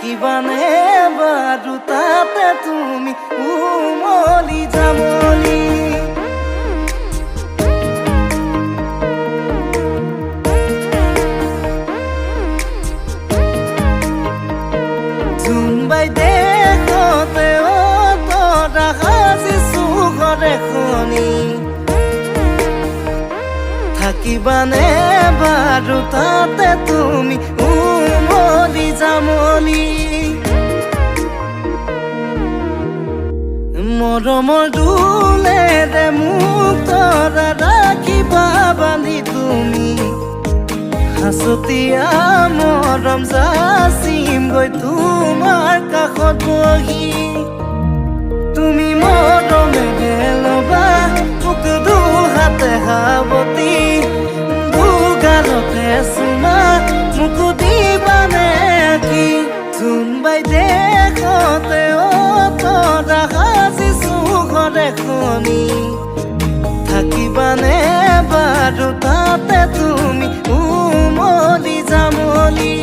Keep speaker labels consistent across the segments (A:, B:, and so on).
A: থাকিবানে বাৰু তাতে তুমি উমলি জামলি জুম্বাই দেখতে তৰা সাজিছো ঘৰ এখনি থাকিবানে বাৰু তাতে তুমি উমলি জামলি মৰমৰ দুলেৰে মোক তৰা ৰাখিবা বান্ধি তুমি হাঁচতীয়া মৰম যাচিম গৈ তোমাৰ কাষত বহি তুমি মৰমেৰে ল'বা মোক দুহাতে সাৱটি দুগালতে চুমা মোক দিবানে কি জোনবাই দেখতে তৰা সাজিছো ঘৰ এখনি থাকিবানে বাৰু তাতে তুমি উমলি জামলি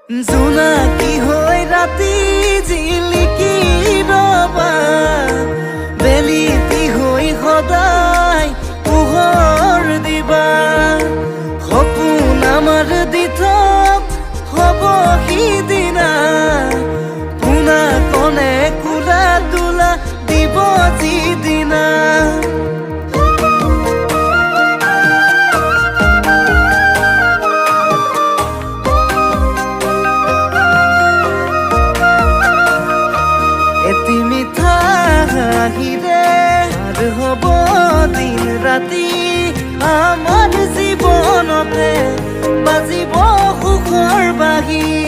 A: জোনাকী হৈ ৰাতি জিলিকি ৰবা বেলিতি হৈ সদায় পোহৰ দিবা সপোন আমাৰ দি থক হ'ব সিদিনা পোনা কণে কোলা তোলা দিব যিদিনা এটি মিঠা হাঁহিৰে পাৰ হ'ব দিন ৰাতি আমাৰ জীৱনতে বাজিব সুখৰ বাঁহী